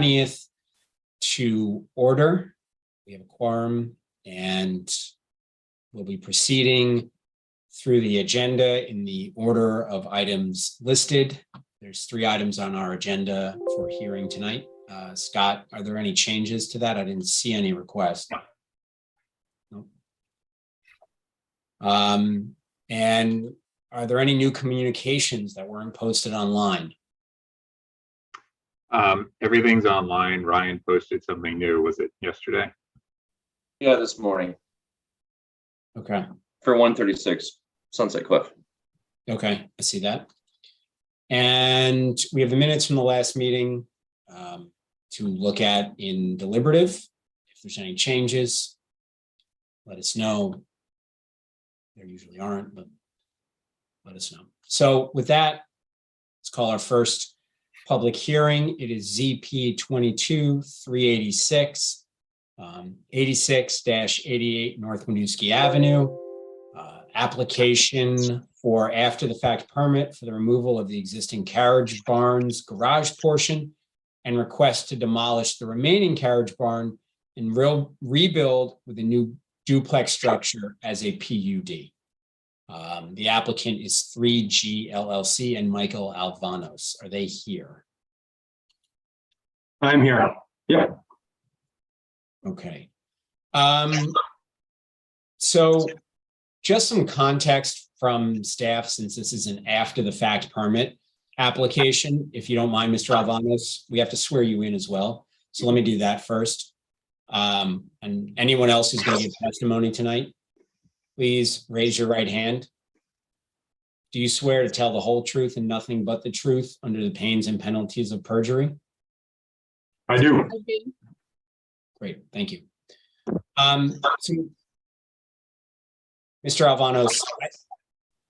20th to order. We have a quorum and we'll be proceeding through the agenda in the order of items listed. There's 3 items on our agenda for hearing tonight. Scott, are there any changes to that? I didn't see any requests. Nope. And are there any new communications that weren't posted online? Everything's online. Ryan posted something new. Was it yesterday? Yeah, this morning. Okay. For 136 Sunset Cliff. Okay, I see that. And we have the minutes from the last meeting to look at in deliberative. If there's any changes, let us know. There usually aren't, but let us know. So with that, let's call our first public hearing. It is ZP 22-386, 86-88 North Winooski Avenue. Application for after the fact permit for the removal of the existing carriage barn's garage portion and request to demolish the remaining carriage barn and rebuild with a new duplex structure as a PUD. The applicant is 3G LLC and Michael Alvanos. Are they here? I'm here. Yeah. Okay. So just some context from staff, since this is an after the fact permit application. If you don't mind, Mr. Alvanos, we have to swear you in as well. So let me do that first. And anyone else who's going to give testimony tonight, please raise your right hand. Do you swear to tell the whole truth and nothing but the truth under the pains and penalties of perjury? I do. Great, thank you. So, Mr. Alvanos,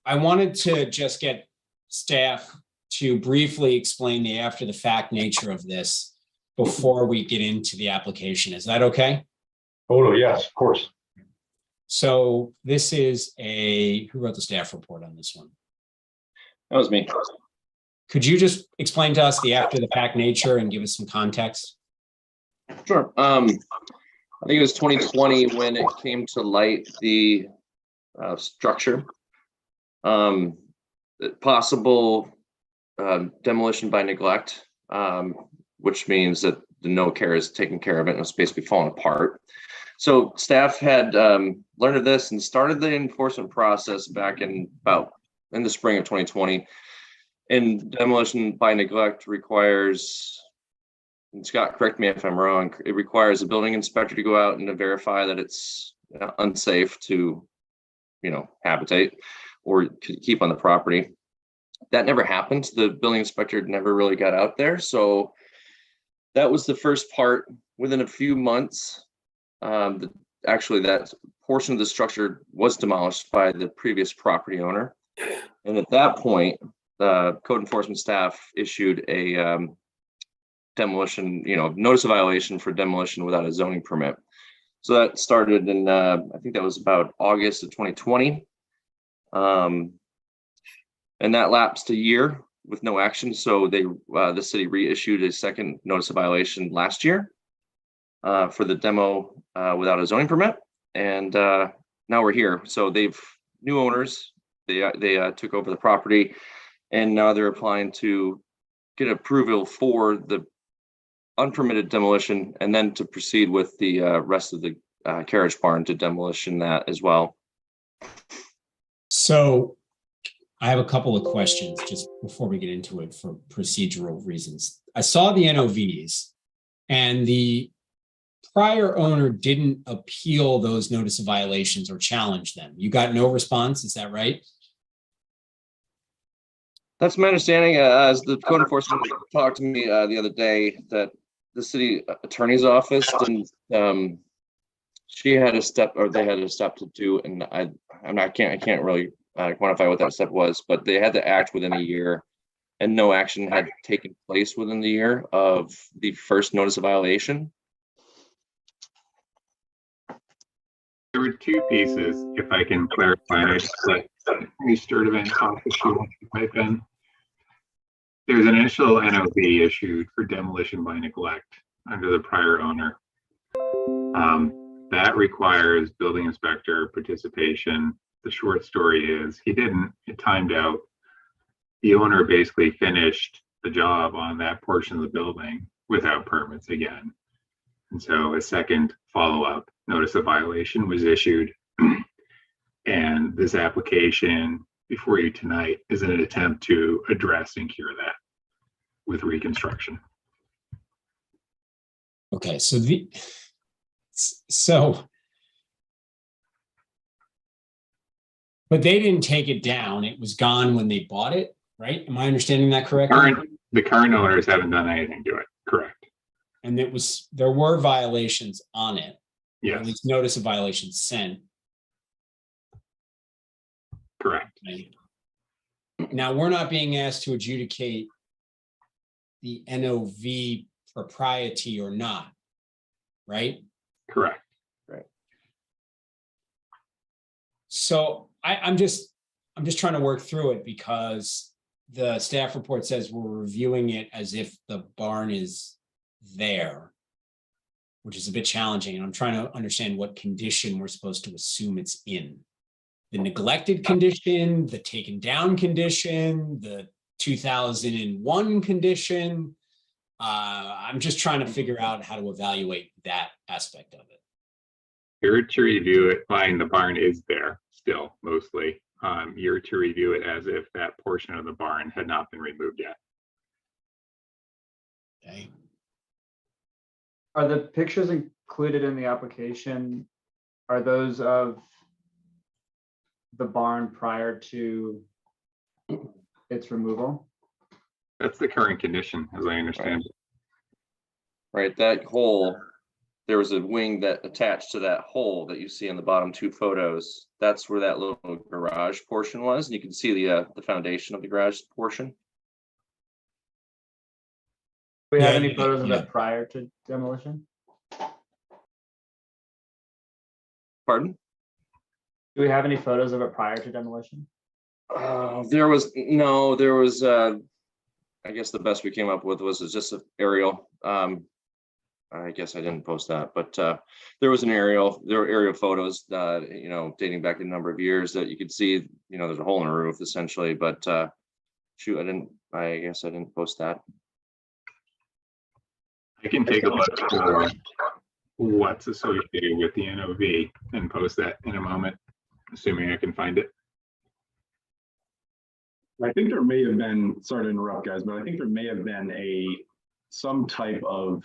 I wanted to just get staff to briefly explain the after the fact nature of this before we get into the application. Is that okay? Oh, yes, of course. So this is who wrote the staff report on this one? That was me. Could you just explain to us the after the fact nature and give us some context? Sure. I think it was 2020 when it came to light, the structure. Possible demolition by neglect, which means that the no care is taking care of it and it's basically falling apart. So staff had learned of this and started the enforcement process back in the spring of 2020. And demolition by neglect requires, and Scott, correct me if I'm wrong, it requires a building inspector to go out and to verify that it's unsafe to, habitate or keep on the property. That never happened. The building inspector never really got out there. So that was the first part. Within a few months, actually that portion of the structure was demolished by the previous property owner. And at that point, the code enforcement staff issued a demolition, notice of violation for demolition without a zoning permit. So that started in, I think that was about August of 2020. And that lapsed a year with no action. So the city reissued a second notice of violation last year for the demo without a zoning permit. And now we're here. So they've new owners. They took over the property, and now they're applying to get approval for the unpermitted demolition, and then to proceed with the rest of the carriage barn to demolition that as well. So I have a couple of questions just before we get into it for procedural reasons. I saw the NOVs, and the prior owner didn't appeal those notice of violations or challenge them. You got no response, is that right? That's my understanding. As the code enforcement talked to me the other day, that the city attorney's office didn't, she had a step, or they had a step to do, and I can't really quantify what that step was, but they had to act within a year, and no action had taken place within the year of the first notice of violation. There were 2 pieces, if I can clarify. I just let Attorney Sturdivant talk if she wants to pipe in. There's an initial NOV issued for demolition by neglect under the prior owner. That requires building inspector participation. The short story is he didn't, it timed out. The owner basically finished the job on that portion of the building without permits again. And so a second follow-up notice of violation was issued. And this application before you tonight is an attempt to address and cure that with reconstruction. Okay, so but they didn't take it down. It was gone when they bought it, right? Am I understanding that correctly? The current owners haven't done anything to it, correct? And there were violations on it. Or at Yes, least notice of violation sent. correct. Right? Now, we're not being asked to adjudicate the NOV propriety or not, right? Correct. So I'm just trying to work through it because the staff report says we're reviewing it as if the barn is there, which is a bit challenging. And I'm trying to understand what condition we're supposed to assume it's in. The neglected condition, the taken down condition, the 2001 condition. I'm just trying to figure out how to evaluate that aspect of it. You're to review it, fine, the barn is there still mostly. You're to review it as if that portion of the barn had not been removed yet. Okay. Are the pictures included in the application, are those of the barn prior to its removal? That's the current condition, as I understand. Right, that hole, there was a wing that attached to that hole that you see in the bottom two photos. That's where that little garage portion was. And you can see the foundation of the garage portion. Do we have Yeah, any photos of yeah. it prior to demolition? Pardon? Do we have any photos of it prior to demolition? There was, I guess the best we came up with was just an aerial. I guess I didn't post that, but there was an aerial, there were aerial photos, dating back a number of years that you could see, there's a hole in the roof essentially, but shoot, I guess I didn't post that. I can take a look for what's associated with the NOV and post that in a moment, assuming I can find it. I think there may have been, sorry to interrupt guys, but I think there may have been some type of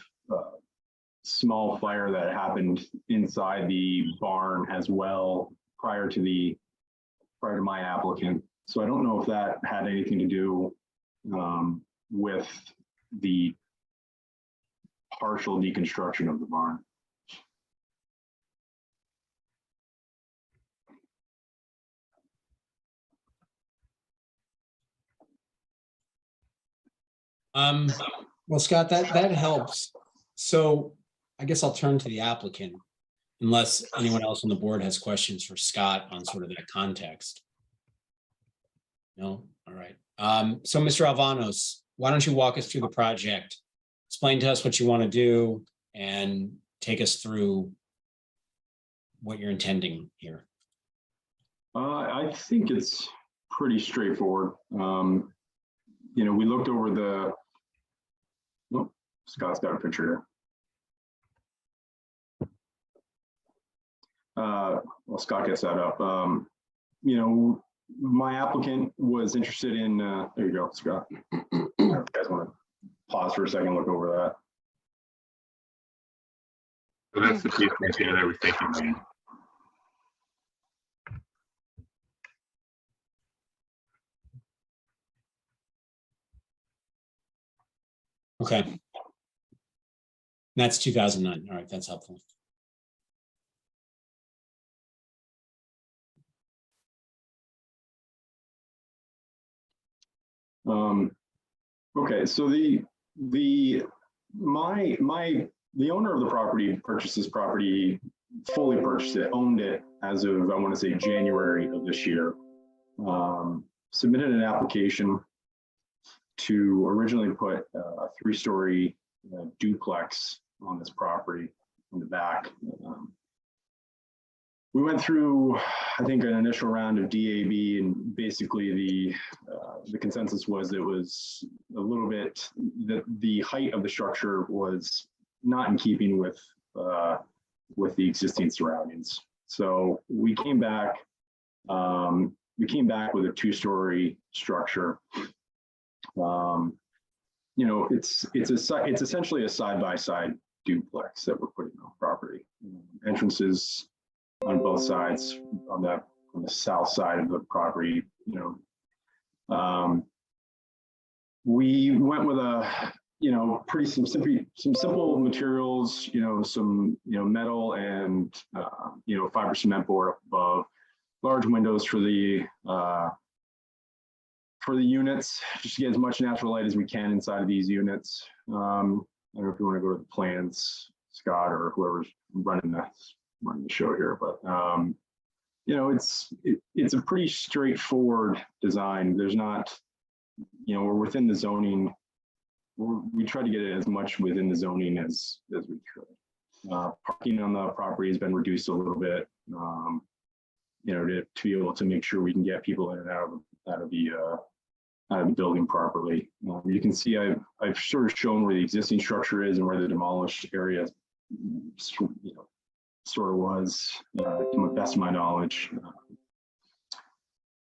small fire that happened inside the barn as well prior to my applicant. So I don't know if that had anything to do with the partial deconstruction of the barn. Well, Scott, that helps. So I guess I'll turn to the applicant, unless anyone else on the board has questions for Scott on sort of that context. No? All right. So Mr. Alvanos, why don't you walk us through the project, explain to us what you want to do, and take us through what you're intending here. I think it's pretty straightforward. We looked over the, oh, Scott's got a picture here. Well, Scott gets that up. My applicant was interested in, there you go, Scott. You guys want to pause for a second, look over that. So that's the piece right there that we're taking in. Okay. That's 2009. All right, that's helpful. Okay, so the owner of the property purchased this property, fully purchased it, owned it as of, I want to say January of this year. Submitted an application to originally put a 3-story duplex on this property in the back. We went through, I think, an initial round of DAB, and basically the consensus was it was a little bit, the height of the structure was not in keeping with the existing surroundings. So we came back with a 2-story structure. You know, it's essentially a side-by-side duplex that we're putting on property. Entrances on both sides, on the south side of the property. You know, we went with some simple materials. You know, some metal and fiber cement board up above. Large windows for the units, just to get as much natural light as we can inside of these units. I don't know if you want to go to the plans, Scott, or whoever's running the show here, but you know, it's a pretty straightforward design. There's not, we're within the zoning. We try to get it as much within the zoning as we could. Parking on the property has been reduced a little bit, to be able to make sure we can get people in and out of the building properly. You can see I've sort of shown where the existing structure is and where the demolished area, sort of was, to the best of my knowledge.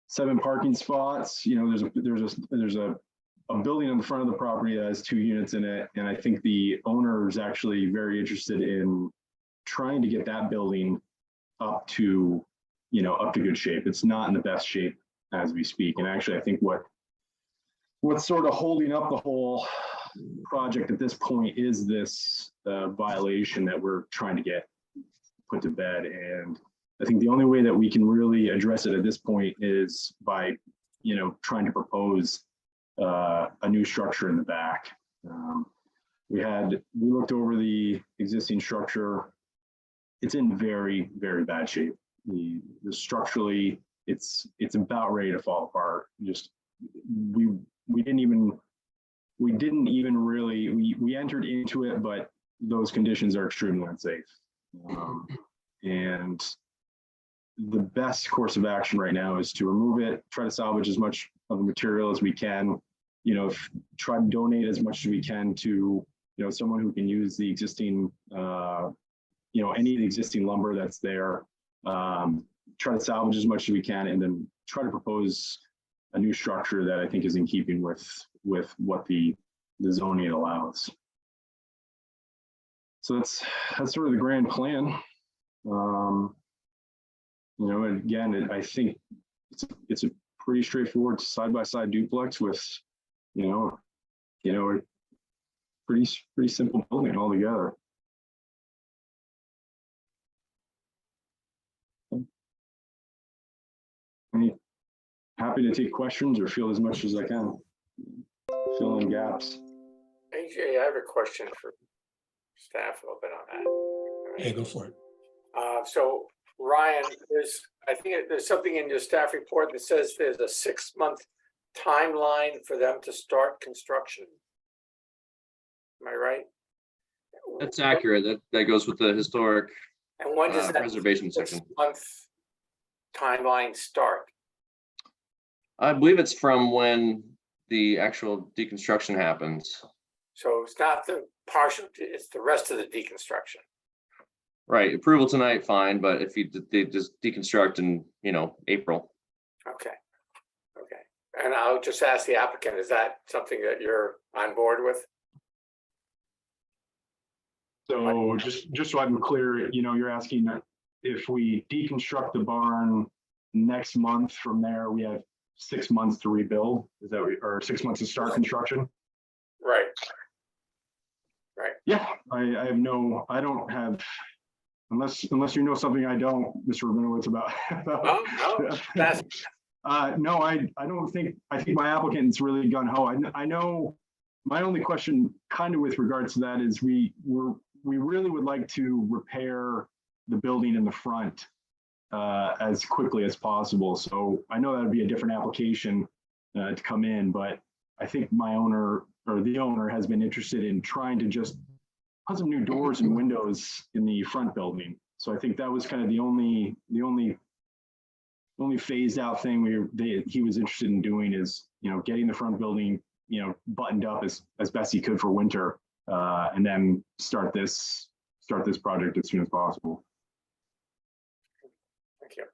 7 parking spots. There's a building on the front of the property that has 2 units in it, and I think the owner is actually very interested in trying to get that building up to good shape. It's not in the best shape as we speak, and actually I think what's sort of holding up the whole project at this point is this violation that we're trying to get put to bed. And I think the only way that we can really address it at this point is by trying to propose a new structure in the back. We looked over the existing structure. It's in very, very bad shape. The structurally, it's about ready to fall apart. Just we didn't even really, we entered into it, but those conditions are extremely unsafe. And the best course of action right now is to remove it, try to salvage as much of the material as we can, try to donate as much as we can to, someone who can use the existing, any of the existing lumber that's there, try to salvage as much as we can, and then try to propose a new structure that I think is in keeping with what the zoning allows. So that's sort of the grand plan. And again, I think it's a pretty straightforward side-by-side duplex with, a pretty simple building altogether. I'm happy to take questions or field as much as I can. Fill in gaps. AJ, I have a question for staff a little bit on that. Yeah, go for it. So Ryan, I think there's something in your staff report that says there's a 6-month timeline for them to start construction. Am I right? That's accurate. That goes with the historic And when does that preservation section. 6-month timeline start? I believe it's from when the actual deconstruction happens. So it's not the partial, it's the rest of the deconstruction. Right. Approval tonight, fine. But if they just deconstruct in, April. Okay. And I'll just ask the applicant, is that something that you're on board with? So just so I'm clear, you're asking if we deconstruct the barn next month, from there we have 6 months to rebuild. Is that or 6 months to start construction? Right. Yeah, I don't have, unless you know something I don't, Mr. Rabinowitz, about. No, that's. No, I don't think, I think my applicant's really gung ho. I know my only question kind of with regards to that is we really would like to repair the building in the front as quickly as possible. So I know that would be a different application to come in, but I think my owner or the owner has been interested in trying to just put some new doors and windows in the front building. So I think that was kind of the only phased out thing he was interested in doing is, getting the front building, buttoned up as best he could for winter, and then start this project as soon as possible. Thank you.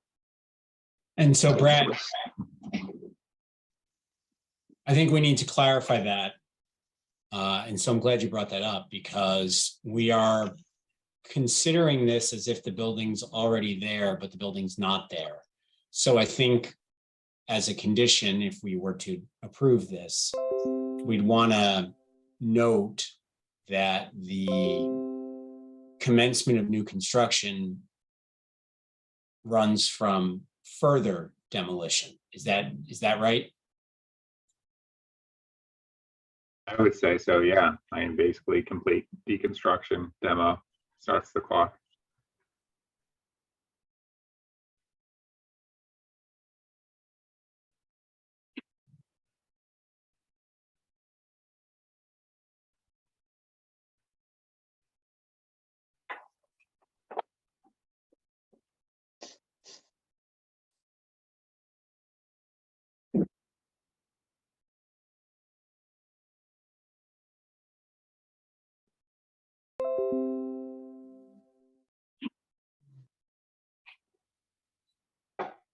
And so Brad, I think we need to clarify that. And so I'm glad you brought that up because we are considering this as if the building's already there, but the building's not there. So I think as a condition, if we were to approve this, we'd want to note that the commencement of new construction runs from further demolition. Is that right? I would say so, yeah. I mean, basically complete deconstruction, demo, starts the clock.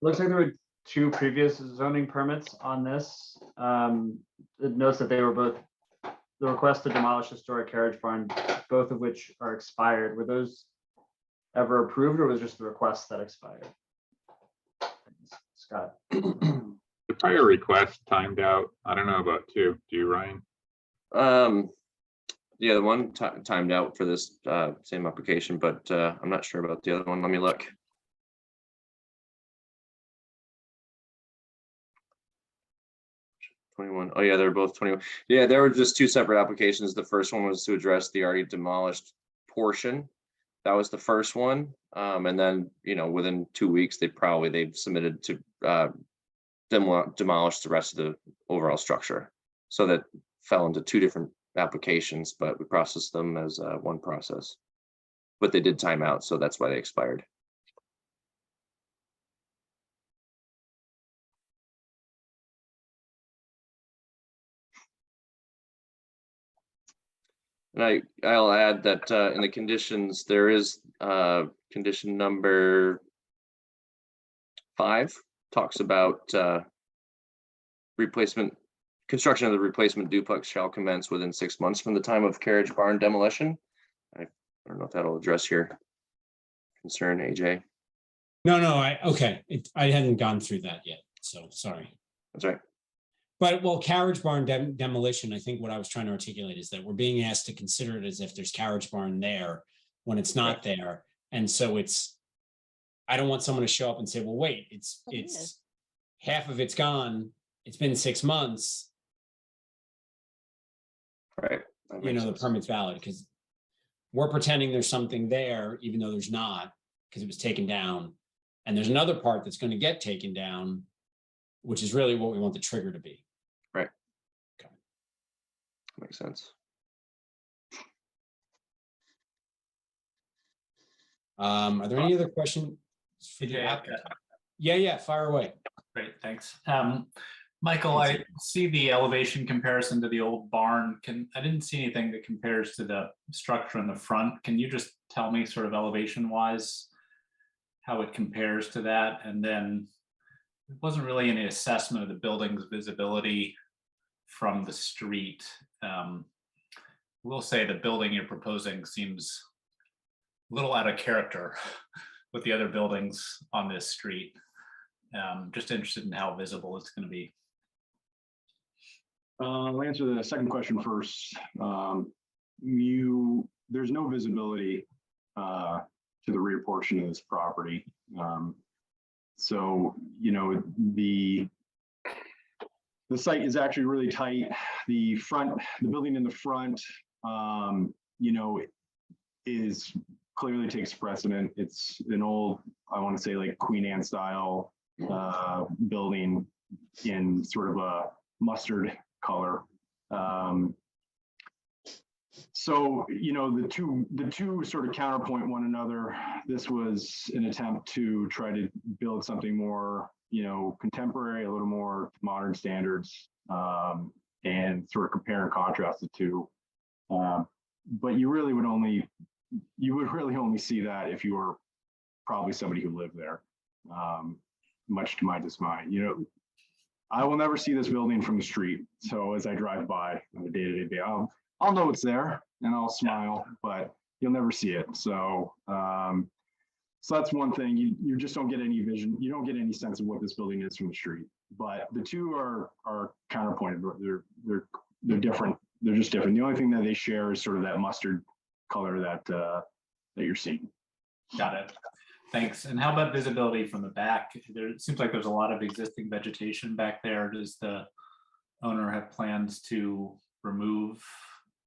Looks like there were 2 previous zoning permits on this. It notes that they were both the request to demolish historic carriage barn, both of which are expired. Were those ever approved or was just the request that expired? Scott. The prior request timed out. I don't know about 2. Do you, Ryan? Yeah, the one timed out for this same application, but I'm not sure about the other one. Let me look. Oh yeah, they're both 21. Yeah, there were just 2 separate applications. The first one was to address the already demolished portion. That was the first one. And then, within 2 weeks, they've submitted to demolish the rest of the overall structure. So that fell into 2 different applications, but we processed them as one process. But they did time out, so that's why they expired. And I'll add that in the conditions, there is condition number 5 talks about construction of the replacement duplex shall commence within 6 months from the time of carriage barn demolition. I don't know if that'll address your concern, AJ. No, okay. I hadn't gone through that yet, so sorry. That's right. But well, carriage barn demolition, I think what I was trying to articulate is that we're being asked to consider it as if there's carriage barn there when it's not there. And so I don't want someone to show up and say, well, wait, it's half of it's gone. It's been 6 months. Right. The permit's valid because we're pretending there's something there, even though there's not, because it was taken down. And there's another part that's going to get taken down, which is really what we want the trigger to be. Right. Okay. Makes sense. Are there any other questions for the applicant? Yeah, fire away. Great, thanks. Michael, I see the elevation comparison to the old barn. I didn't see anything that compares to the structure in the front. Can you just tell me sort of elevation wise how it compares to that? And then there wasn't really any assessment of the building's visibility from the street. We'll say the building you're proposing seems a little out of character with the other buildings on this street. Just interested in how visible it's going to be. I'll answer the second question first. There's no visibility to the rear portion of this property. So, the site is actually really tight. The building in the front, is clearly takes precedent. It's an old, I want to say like Queen Anne style building in sort of a mustard color. So, you know, the two sort of counterpoint one another. This was an attempt to try to build something more, you know, contemporary, a little more modern standards, and sort of compare and contrast the two. But you would really only see that if you were probably somebody who lived there, much to my dismay. You know, I will never see this building from the street. So as I drive by on a day-to-day basis, I'll know it's there and I'll smile, but you'll never see it. So, so that's one thing. You just don't get any vision. You don't get any sense of what this building is from the street. But the two are counterpointed. They're different. They're just different. The only thing that they share is sort of that mustard color that you're seeing. Got it. Thanks. And how about visibility from the back? It seems like there's a lot of existing vegetation back there. Does the owner have plans to remove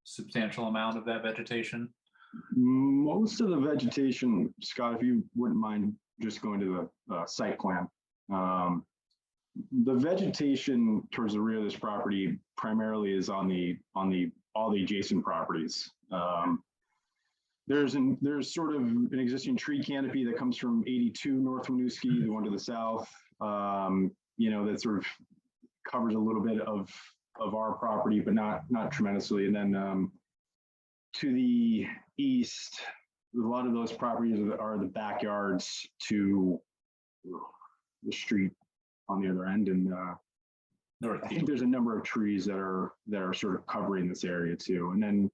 substantial amount of that vegetation? Most of the vegetation, Scott, if you wouldn't mind just going to the site plan. The vegetation towards the rear of this property primarily is on all the adjacent properties. There's sort of an existing tree canopy that comes from 82 North Winooski, the one to the south, you know, that sort of covers a little bit of our property, but not tremendously. And then to the east, a lot of those properties are the backyards to the street on the other end. And I think there's a number of trees that are sort of covering this area too. And then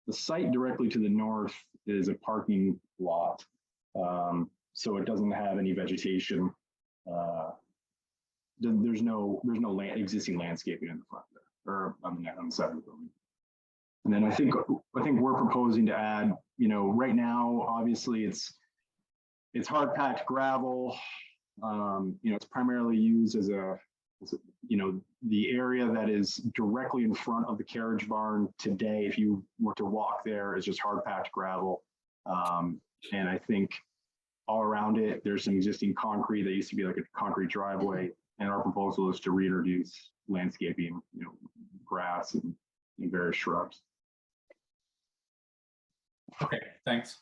the site directly to the north is a parking lot. So it doesn't have any vegetation. There's no existing landscaping in the front there, or on the side of the building. And then I think we're proposing to add, you know, right now, obviously it's hard packed gravel. You know, it's primarily used as you know, the area that is directly in front of the carriage barn today, if you were to walk there, is just hard packed gravel. And I think all around it, there's some existing concrete that used to be like a concrete driveway. And our proposal is to reintroduce landscaping, you know, grass and various shrubs. Okay, thanks.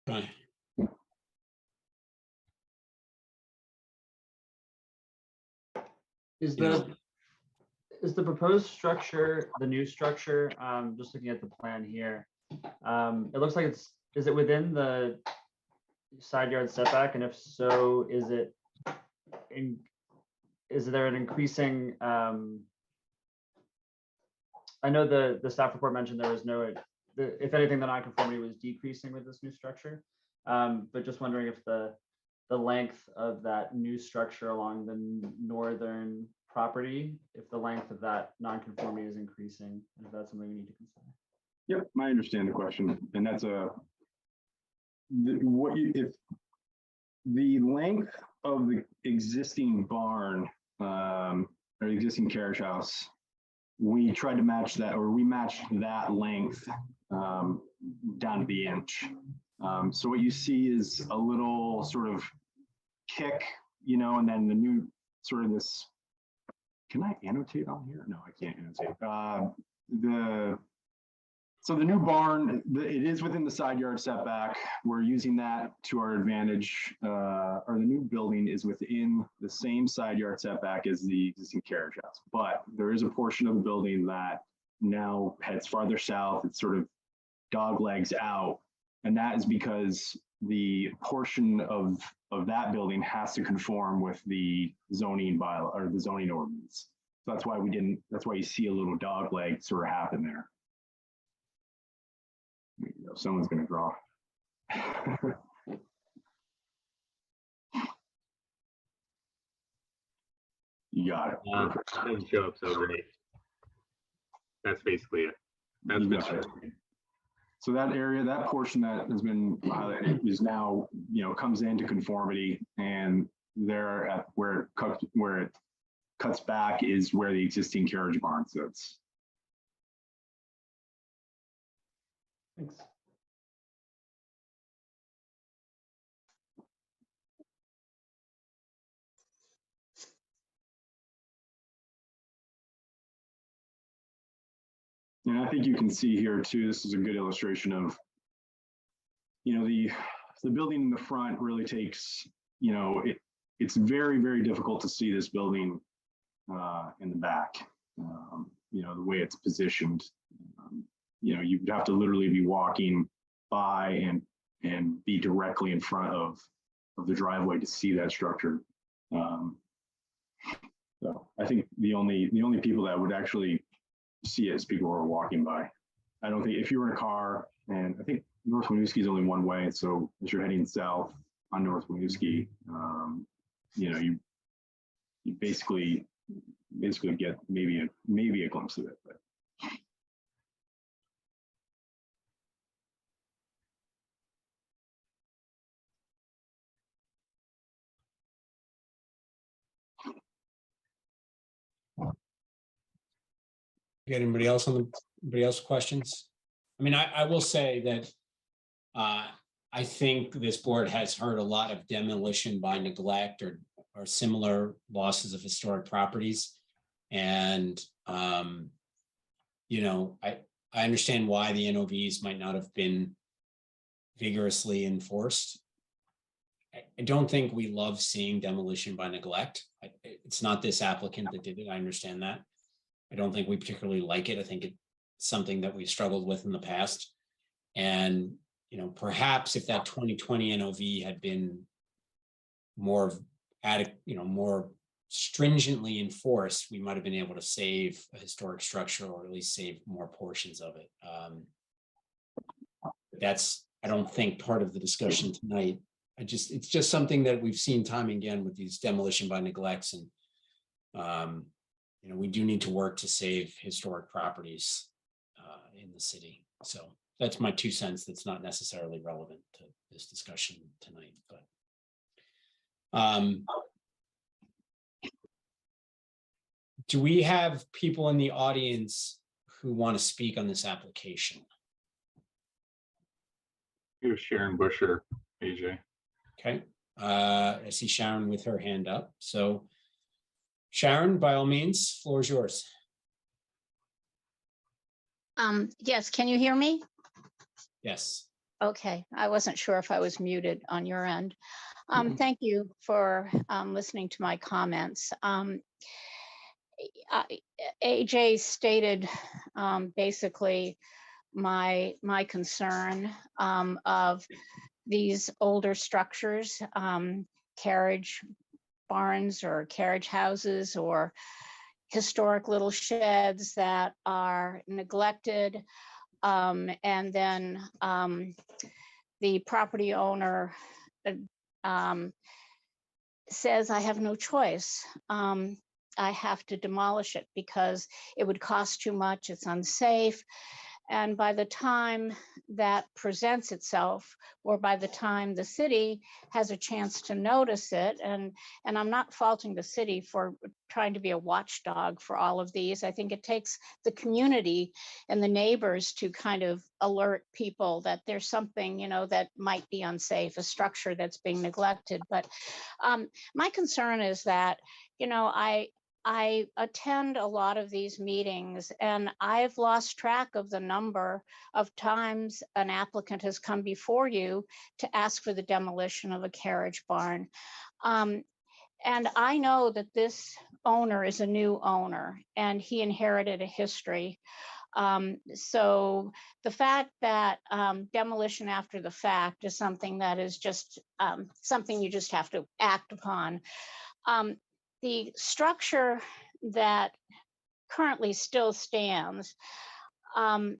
Right. Is the proposed structure, the new structure, just looking at the plan here, it looks like is it within the side yard setback? And if so, is there an increasing, I know the staff report mentioned there was no, if anything, the nonconformity was decreasing with this new structure. But just wondering if the length of that new structure along the northern property, if the length of that nonconformity is increasing, and if that's something we need to consider. Yep, I understand the question, and that's if the length of the existing barn or existing carriage house, we tried to match that, or we matched that length down to the inch. So what you see is a little sort of kick, you know, and then the new sort of this. Can I annotate on here? No, I can't annotate. So the new barn, it is within the side yard setback. We're using that to our advantage. Or the new building is within the same side yard setback as the existing carriage house. But there is a portion of the building that now heads farther south. It's sort of dog legs out. And that is because the portion of that building has to conform with the zoning bylaw or the zoning ordinance. So that's why that's why you see a little dog leg sort of happen there. You know, someone's going to draw. You got it. Doesn't show up so great. That's basically it. That's it. So that area, that portion that has been highlighted is now, you know, comes into conformity, and there at where it cuts back is where the existing carriage barn sits. Thanks. And I think you can see here too, this is a good illustration of, the building in the front really takes, it's very, very difficult to see this building in the back. The way it's positioned, you'd have to literally be walking by and be directly in front of the driveway to see that structure. So I think the only people that would actually see it is people who are walking by. I don't think if you were in a car, and I think North Winooski is only one way, so as you're heading south on North Winooski, you basically get maybe a glimpse of it. But Got anybody else questions? I mean, I will say that I think this board has heard a lot of demolition by neglect or similar losses of historic properties. And, I understand why the NOVs might not have been vigorously enforced. I don't think we love seeing demolition by neglect. It's not this applicant that did it. I understand that. I don't think we particularly like it. I think it's something that we've struggled with in the past. And, perhaps if that 2020 NOV had been more more stringently enforced, we might have been able to save a historic structure or at least save more portions of it. That's, I don't think, part of the discussion tonight. It's just something that we've seen time and again with these demolition by neglects, and we do need to work to save historic properties in the city. So that's my 2 cents. That's not necessarily relevant to this discussion tonight, but do we have people in the audience who want to speak on this application? Here's Sharon Busher, AJ. Okay, I see Sharon with her hand up. So Sharon, by all means, floor is yours. Yes, can you hear me? Yes. Okay, I wasn't sure if I was muted on your end. Thank you for listening to my comments. AJ stated basically my concern of these older structures, carriage barns or carriage houses or historic little sheds that are neglected. And then the property owner says, I have no choice. I have to demolish it because it would cost too much, it's unsafe. And by the time that presents itself, or by the time the city has a chance to notice it, and I'm not faulting the city for trying to be a watchdog for all of these. I think it takes the community and the neighbors to kind of alert people that there's something, that might be unsafe, a structure that's being neglected. But my concern is that, I attend a lot of these meetings, and I've lost track of the number of times an applicant has come before you to ask for the demolition of a carriage barn. And I know that this owner is a new owner and he inherited a history. So the fact that demolition after the fact is something that is just something you just have to act upon. The structure that currently still stands, I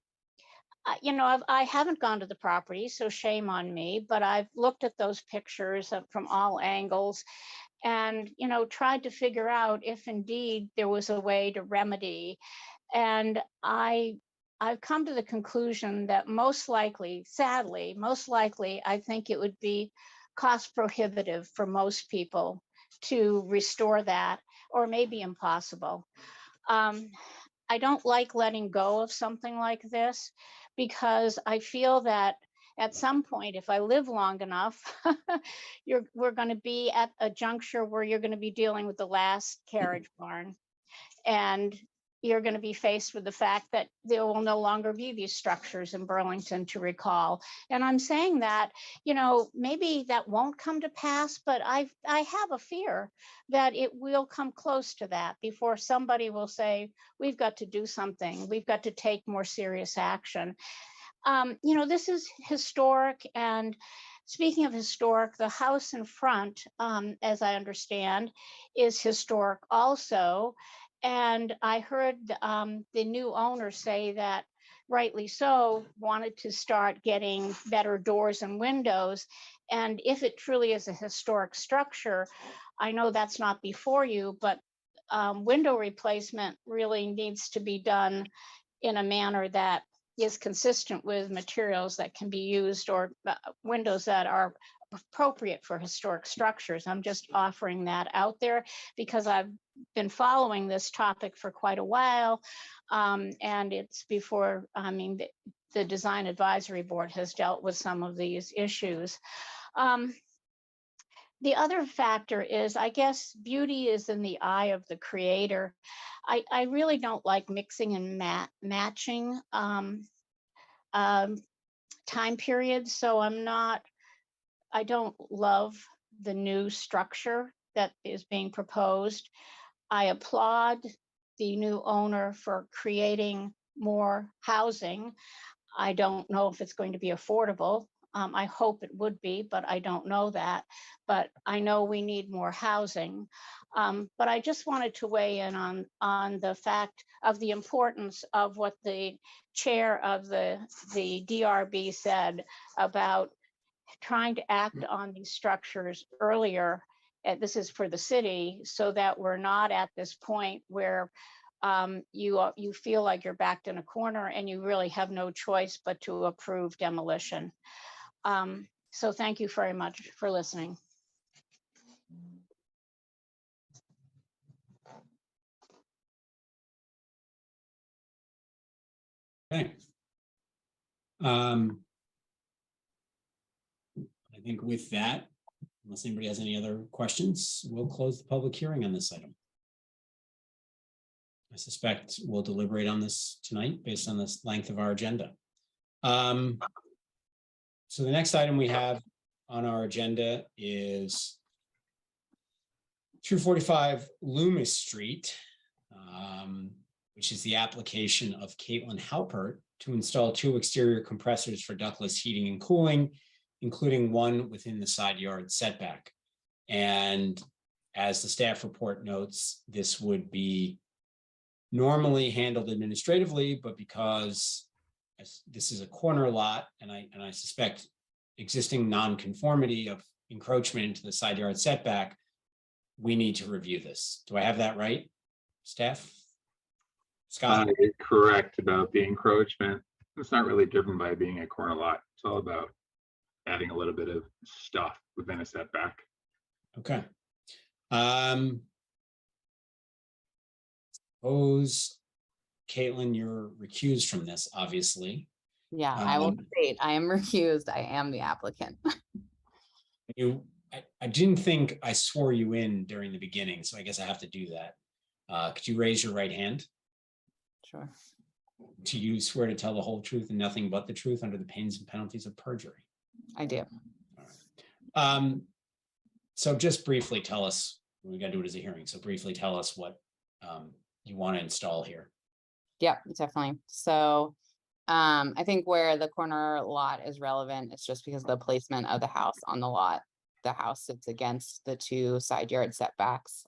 haven't gone to the property, so shame on me, but I've looked at those pictures from all angles and, tried to figure out if indeed there was a way to remedy. And I've come to the conclusion that most likely, sadly, I think it would be cost prohibitive for most people to restore that, or maybe impossible. I don't like letting go of something like this because I feel that at some point, if I live long enough, we're going to be at a juncture where you're going to be dealing with the last carriage barn. And you're going to be faced with the fact that there will no longer be these structures in Burlington to recall. And I'm saying that, maybe that won't come to pass, but I have a fear that it will come close to that before somebody will say, we've got to do something. We've got to take more serious action. This is historic. And speaking of historic, the house in front, as I understand, is historic also. And I heard the new owner say that, rightly so, wanted to start getting better doors and windows. And if it truly is a historic structure, I know that's not before you, but window replacement really needs to be done in a manner that is consistent with materials that can be used, or windows that are appropriate for historic structures. I'm just offering that out there because I've been following this topic for quite a while. And it's before, the Design Advisory Board has dealt with some of these issues. The other factor is, I guess, beauty is in the eye of the creator. I really don't like mixing and matching time periods. So I don't love the new structure that is being proposed. I applaud the new owner for creating more housing. I don't know if it's going to be affordable. I hope it would be, but I don't know that. But I know we need more housing. But I just wanted to weigh in on the fact of the importance of what the chair of the DRB said about trying to act on these structures earlier. This is for the city, so that we're not at this point where you feel like you're backed in a corner and you really have no choice but to approve demolition. So thank you very much for listening. Okay. I think with that, unless anybody has any other questions, we'll close the public hearing on this item. I suspect we'll deliberate on this tonight based on this length of our agenda. So the next item we have on our agenda is 245 Loomis Street, which is the application of Caitlin Halpert to install 2 exterior compressors for ductless heating and cooling, including one within the side yard setback. And as the staff report notes, this would be normally handled administratively, but because this is a corner lot, and I suspect existing nonconformity of encroachment into the side yard setback, we need to review this. Do I have that right, staff? Scott? You're correct about the encroachment. It's not really driven by being a corner lot. It's all about adding a little bit of stuff within a setback. Okay. Suppose, Caitlin, you're recused from this, obviously. Yeah, I will state I am recused. I am the applicant. I didn't think I swore you in during the beginning, so I guess I have to do that. Could you raise your right hand? Sure. Do you swear to tell the whole truth and nothing but the truth under the pains and penalties of perjury? I do. All right. So just briefly tell us, we got to do it as a hearing, so briefly tell us what you want to install here. Yep, definitely. So I think where the corner lot is relevant, it's just because of the placement of the house on the lot. The house sits against the 2 side yard setbacks.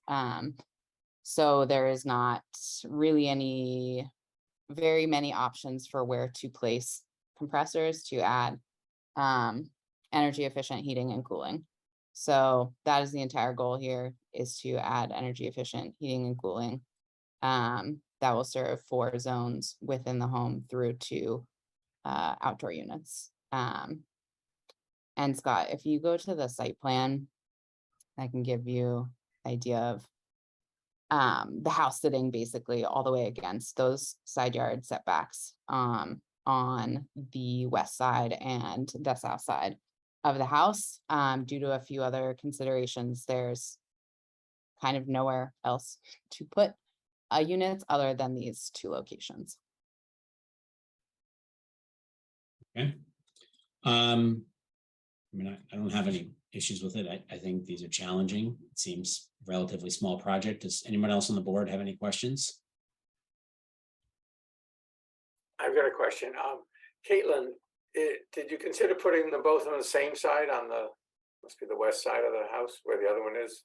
So there is not really very many options for where to place compressors to add energy efficient heating and cooling. So that is the entire goal here, is to add energy efficient heating and cooling that will serve 4 zones within the home through to outdoor units. And Scott, if you go to the site plan, I can give you an idea of the house sitting basically all the way against those side yard setbacks on the west side and the south side of the house. Due to a few other considerations, there's kind of nowhere else to put units other than these two locations. Okay. I mean, I don't have any issues with it. I think these are challenging. It seems relatively small project. Does anyone else on the board have any questions? I've got a question. Caitlin, did you consider putting them both on the same side on the, must be the west side of the house where the other one is?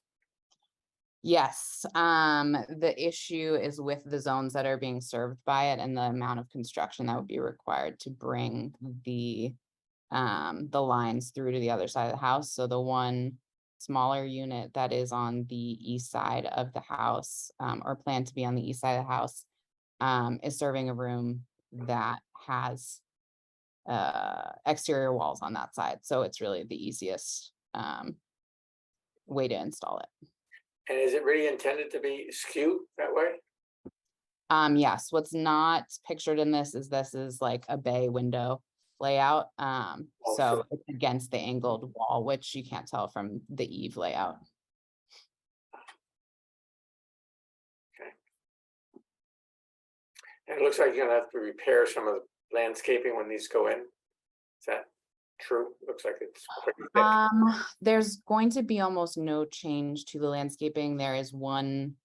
Yes, the issue is with the zones that are being served by it and the amount of construction that would be required to bring the lines through to the other side of the house. So the one smaller unit that is on the east side of the house, or planned to be on the east side of the house, is serving a room that has exterior walls on that side. So it's really the easiest way to install it. And is it really intended to be skewed that way? Yes, what's not pictured in this is like a bay window layout. So sure. it's against the angled wall, which you can't tell from the eave layout. And it looks like you're gonna have to repair some of the landscaping when these go in. Is that true? Looks like it's pretty thick. There's going to be almost no change to the landscaping. There is one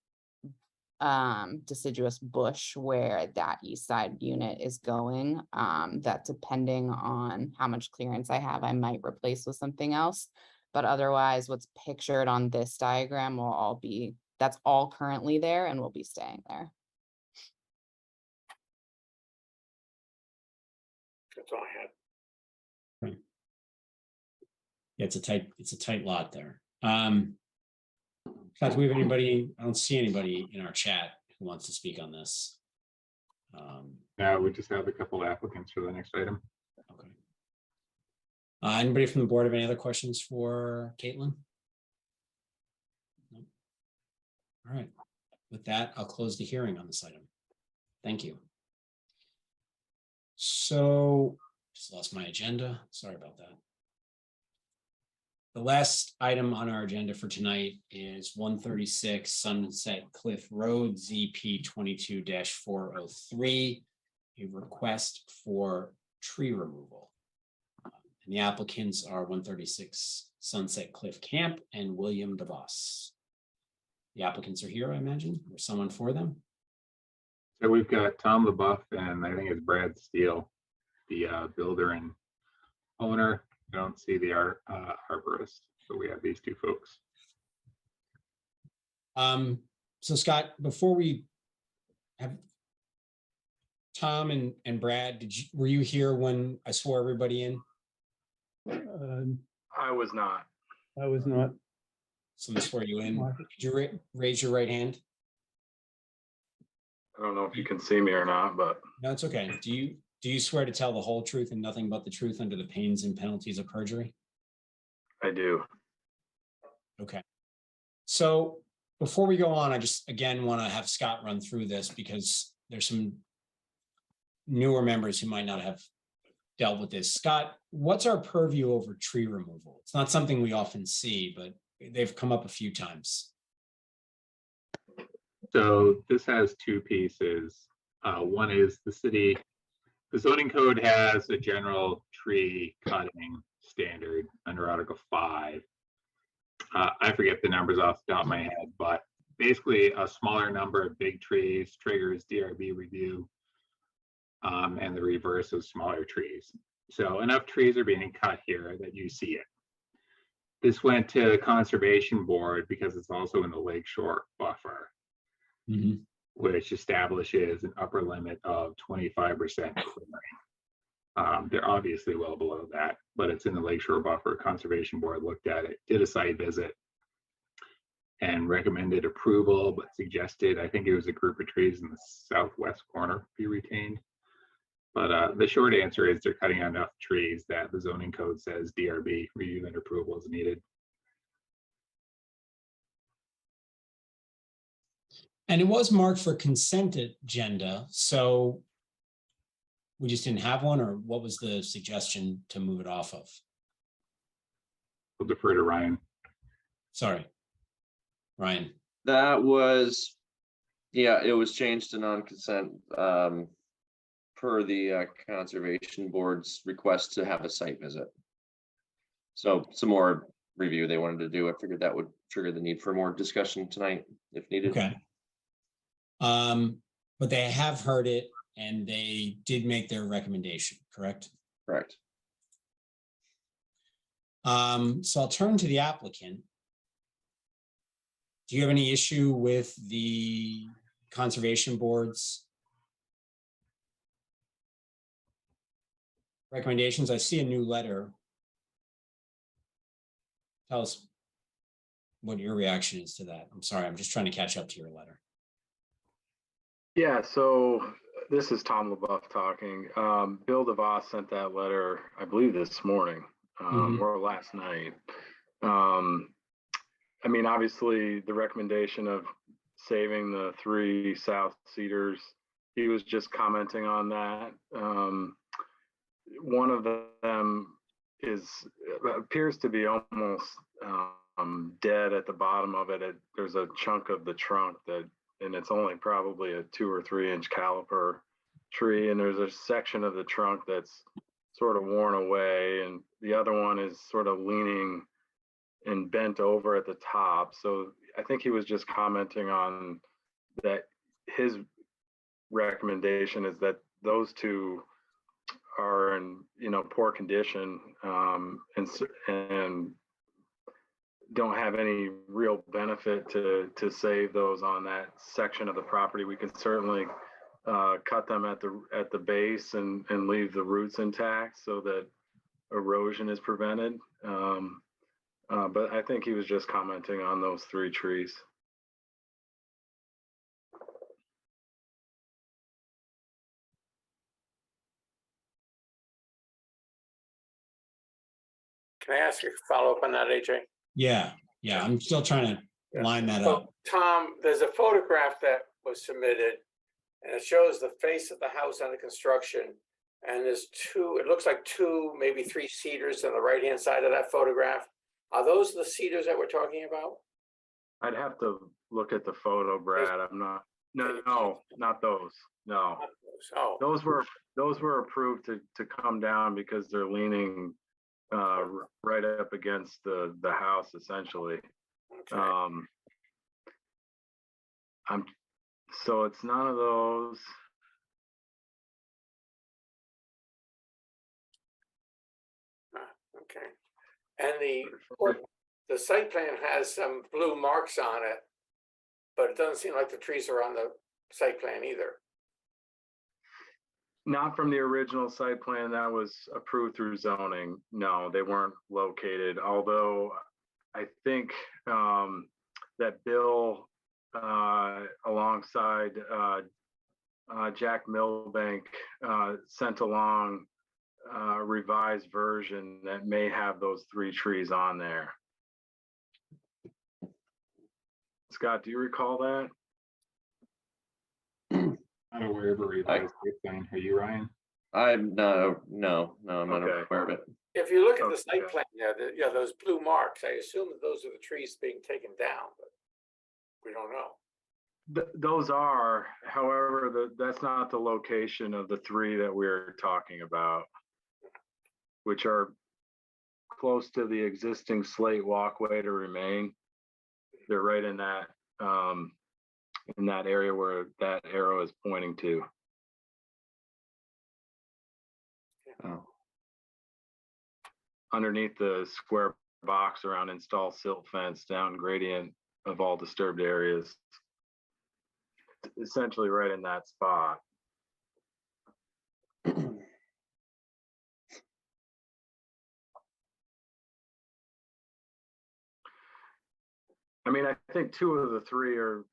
deciduous bush where that east side unit is going, that depending on how much clearance I have, I might replace with something else. But otherwise, what's pictured on this diagram will all be, that's all currently there and will be staying there. That's all I had. Yeah, it's a tight lot there. Guys, we have anybody? I don't see anybody in our chat who wants to speak on this. No, we just have a couple applicants for the next item. Okay. Anybody from the board have any other questions for Caitlin? No? All right. With that, I'll close the hearing on this item. Thank you. So, just lost my agenda. Sorry about that. The last item on our agenda for tonight is 136 Sunset Cliff Road, ZP 22-403, a request for tree removal. And the applicants are 136 Sunset Cliff Camp and William DeVos. The applicants are here, I imagine, or someone for them. So we've got Tom LaBeouf and I think it's Brad Steele, the builder and owner. I don't see the arborist, so we have these two folks. So Scott, before we have Tom and Brad, were you here when I swore everybody in? I was not. Someone swore you in. Could you raise your right hand? I don't know if you can see me or not, but No, it's okay. Do you swear to tell the whole truth and nothing but the truth under the pains and penalties of perjury? I do. Okay. So before we go on, I just again want to have Scott run through this because there's some newer members who might not have dealt with this. Scott, what's our purview over tree removal? It's not something we often see, but they've come up a few times. So this has two pieces. One is the zoning code has a general tree cutting standard under Article 5. I forget the numbers off the top of my head, but basically a smaller number of big trees triggers DRB review, and the reverse of smaller trees. So enough trees are being cut here that you see it. This went to the Conservation Board because it's also in the Lakeshore buffer, which establishes an upper limit of 25% clearing. They're obviously well below that, but it's in the Lakeshore buffer. Conservation Board looked at it, did a site visit, and recommended approval, but suggested, I think it was a group of trees in the southwest corner be retained. But the short answer is they're cutting enough trees that the zoning code says DRB review and approval is needed. And it was marked for consent agenda, so we just didn't have one, or what was the suggestion to move it off of? We'll defer to Ryan. Sorry, Ryan. That was Yeah, it was changed to non-consent per the conservation board's request to have a site visit. So some more review they wanted to do. I figured that would trigger the need for more discussion tonight if needed. Okay. But they have heard it and they did make their recommendation, correct? Correct. So I'll turn to the applicant. Do you have any issue with the conservation board's recommendations? I see a new letter. Tell us what your reaction is to that. I'm sorry, I'm just trying to catch up to your letter. Yeah, so this is Tom LaBeouf talking. Bill DeVos sent that letter, I believe this morning or last night. I mean, obviously the recommendation of saving the 3 south cedars, he was just commenting on that. One of them appears to be almost dead at the bottom of it. There's a chunk of the trunk and it's only probably a 2 or 3 inch caliper tree. And there's a section of the trunk that's sort of worn away. And the other one is sort of leaning and bent over at the top. So I think he was just commenting on that. His recommendation is that those 2 are in, poor condition and don't have any real benefit to save those on that section of the property. We can certainly cut them at the base and leave the roots intact so that erosion is prevented. But I think he was just commenting on those 3 trees. Can I ask you a follow-up on that, AJ? Yeah, I'm still trying to line that So, up. Tom, there's a photograph that was submitted and it shows the face of the house under construction. And there's 2, it looks like 2, maybe 3 cedars on the right-hand side of that photograph. Are those the cedars that we're talking about? I'd have to look at the photo, Brad. I'm not. No, not those. No, Oh, those were approved to come down because they're leaning right up against the house essentially. okay. So it's none of those. Okay. And the site plan has some blue marks on it, but it doesn't seem like the trees are on the site plan either. Not from the original site plan that was approved through zoning. No, they weren't located. Although I think that Bill, alongside Jack Milbank, sent along a revised version that may have those 3 trees on there. Scott, do you recall that? Not aware of a revised site plan. Are you, Ryan? I'm no, I'm not Okay. aware of it. If you look at the Okay. site plan, those blue marks, I assume that those are the trees being taken down, but we don't know. Those are, however, that's not the location of the 3 that we're talking about, which are close to the existing slate walkway to remain. They're right in that area where that arrow is pointing to. Oh. Underneath the square box around install silt fence down gradient of all disturbed areas. Essentially right in that spot. I mean, I think 2 of the 3 are,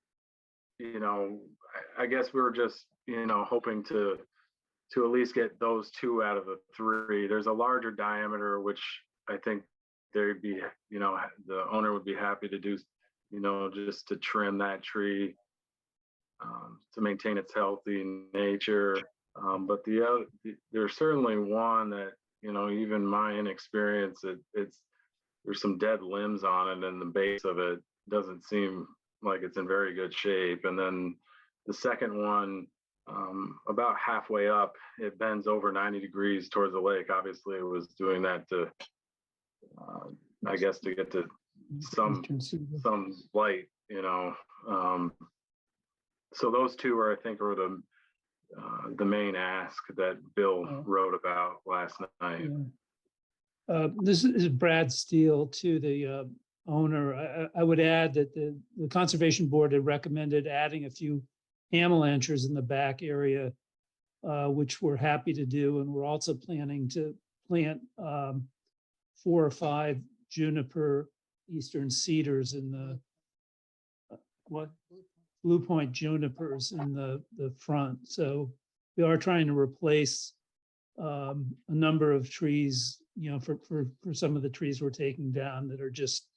I guess we were just, hoping to at least get those 2 out of the 3. There's a larger diameter, which I think they'd be, the owner would be happy to do, just to trim that tree to maintain its healthy nature. But there's certainly one that, even my inexperience, there's some dead limbs on it, and the base of it doesn't seem like it's in very good shape. And then The second one, about halfway up, it bends over 90 degrees towards the lake. Obviously, it was doing that to, I guess, to get to some light, you know. So those two are, I think, are the main ask that Bill wrote about last night. This is Brad Steele to the owner. I would add that the Conservation Board had recommended adding a few amalanchers in the back area, which we're happy to do. And we're also planning to plant 4 or 5 juniper eastern cedars in the Blue Point junipers in the front. So we are trying to replace a number of trees, you know, for some of the trees we're taking down that are just,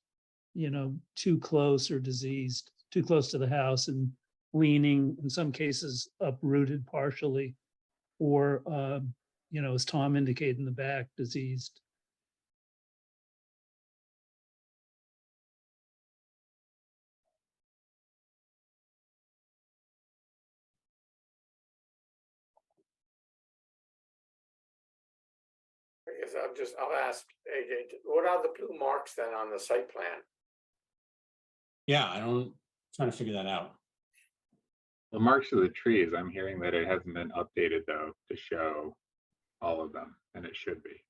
you know, too close or diseased, too close to the house and leaning, in some cases uprooted partially, or, you know, as Tom indicated in the back, diseased. I guess I'll ask AJ, what are the blue marks then on the site plan? Yeah, trying to figure that out. The marks of the trees, I'm hearing that it hasn't been updated though to show all of them, and it should be.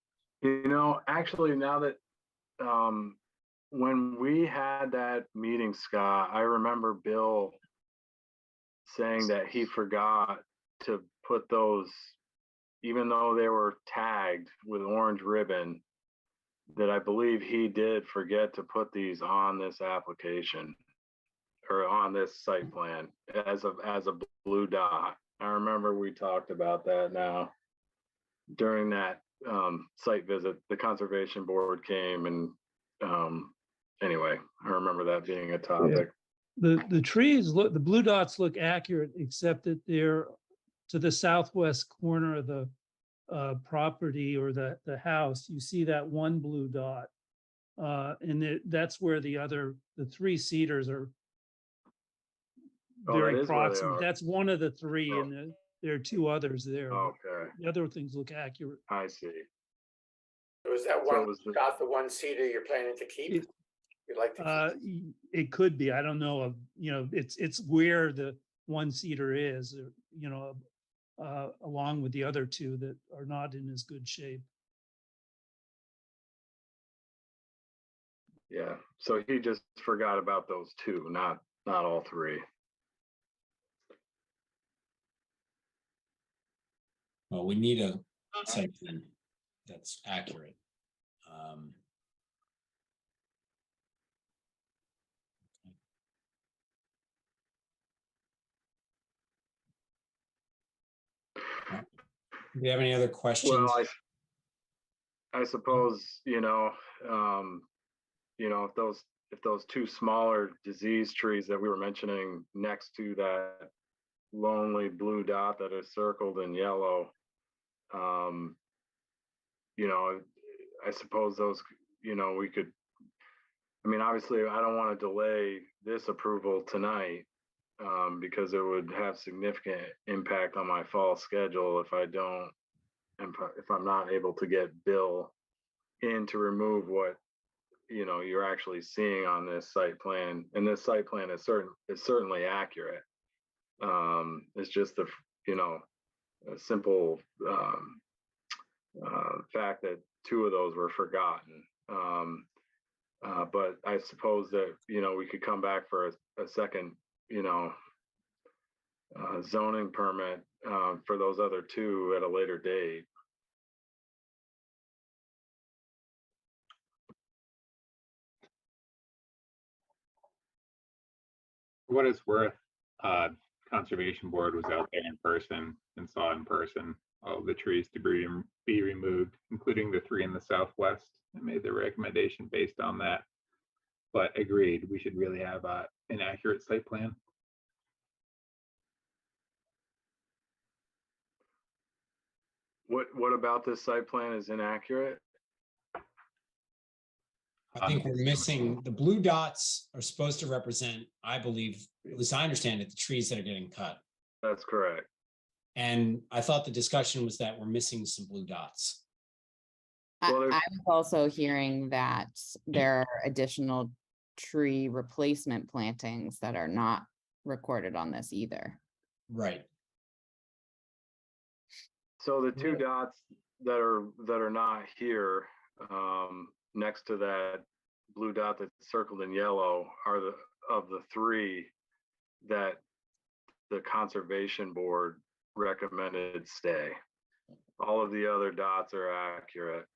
You know, actually, now that when we had that meeting, Scott, I remember Bill saying that he forgot to put those, even though they were tagged with orange ribbon, that I believe he did forget to put these on this application or on this site plan as a blue dot. I remember we talked about that now during that site visit. The Conservation Board came and anyway, I remember that being a topic. The trees look, the blue dots look accurate, except that they're to the southwest corner of the property or the house. You see that one blue dot, and that's where the 3 cedars are very proximate. That's one of the 3, and there are 2 others there. Okay, The other things look accurate. I see. So is that one got the 1 cedar you're planning to keep? You'd like to keep? It could be. I don't know. You know, it's where the 1 cedar is. You know, along with the other 2 that are not in as good shape. Yeah, so he just forgot about those 2, not all 3. Well, we need a site plan that's accurate. Do you have any other questions? Well, I suppose, you know, if those 2 smaller disease trees that we were mentioning next to that lonely blue dot that is circled in yellow, you know, I suppose those, you know, we could, I mean, obviously I don't want to delay this approval tonight because it would have significant impact on my fall schedule if if I'm not able to get Bill in to remove what, you know, you're actually seeing on this site plan. And this site plan is certainly accurate. It's just the, you know, a simple fact that 2 of those were forgotten. But I suppose that, you know, we could come back for a second, you know, zoning permit for those other 2 at a later date. For what it's worth, Conservation Board was out there in person and saw in person all the trees to be removed, including the 3 in the southwest, and made the recommendation based on that. But agreed, we should really have an accurate site plan. What about this site plan is inaccurate? I think we're missing, the blue dots are supposed to represent, I believe, at least I understand it, the trees that are getting cut. That's correct. And I thought the discussion was that we're missing some blue dots. I Well, there's- I was also hearing that there are additional tree replacement plantings that are not recorded on this either. Right. So the two dots that are not here, next to that blue dot that's circled in yellow are the three that the conservation board recommended stay. All of the other dots are accurate.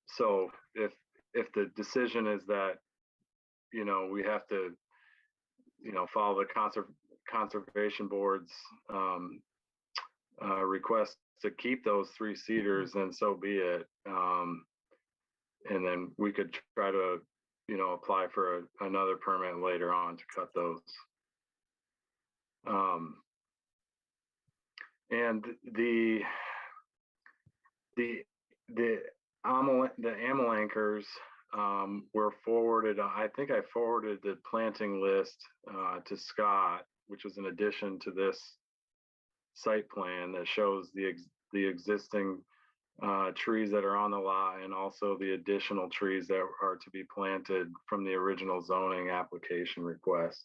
So if the decision is that, we have to, follow the conservation board's request to keep those 3 cedars, then so be it. And then we could try to, apply for another permit later on to cut those. And the amyl anchors were forwarded. I think I forwarded the planting list to Scott, which was an addition to this site plan that shows the existing trees that are on the lot and also the additional trees that are to be planted from the original zoning application request.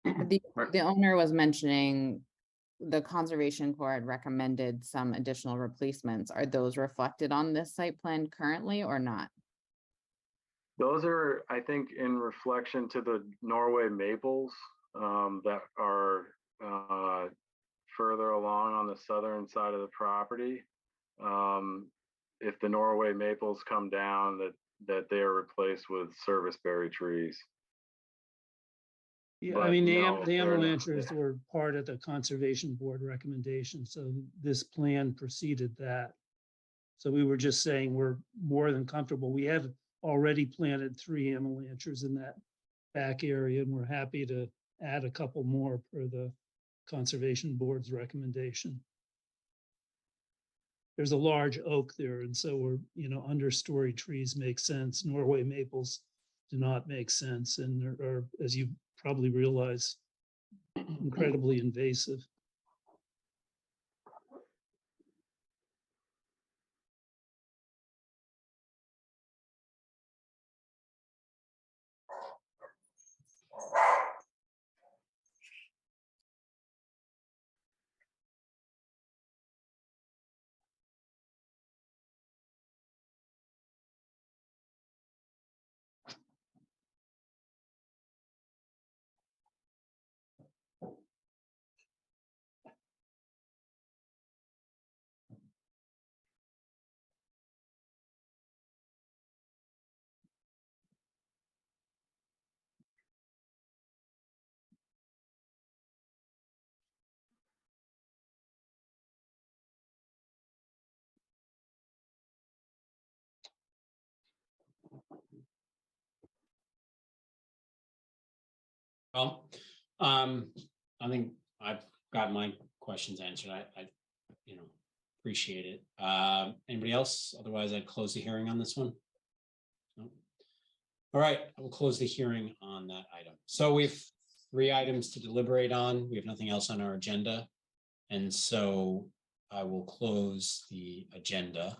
The owner was mentioning the Conservation Corps had recommended some additional replacements. Are those reflected on this site plan currently or not? Those are, I think, in reflection to the Norway maples that are further along on the southern side of the property. If the Norway maples come down, that they are replaced with serviceberry trees. Yeah, But I mean, no, the they're not. avalanches were part of the conservation board recommendation, so this plan preceded that. So we were just saying we're more than comfortable. We have already planted 3 avalanches in that back area, and we're happy to add a couple more per the conservation board's recommendation. There's a large oak there, and so we're, understory trees make sense. Norway maples do not make sense and are, as you probably realize, incredibly invasive. Well, I think I've got my questions answered. I appreciate it. Anybody else? Otherwise, I'd close the hearing on this one. No? All right, I will close the hearing on that item. So we have 3 items to deliberate on. We have nothing else on our agenda. And so I will close the agenda.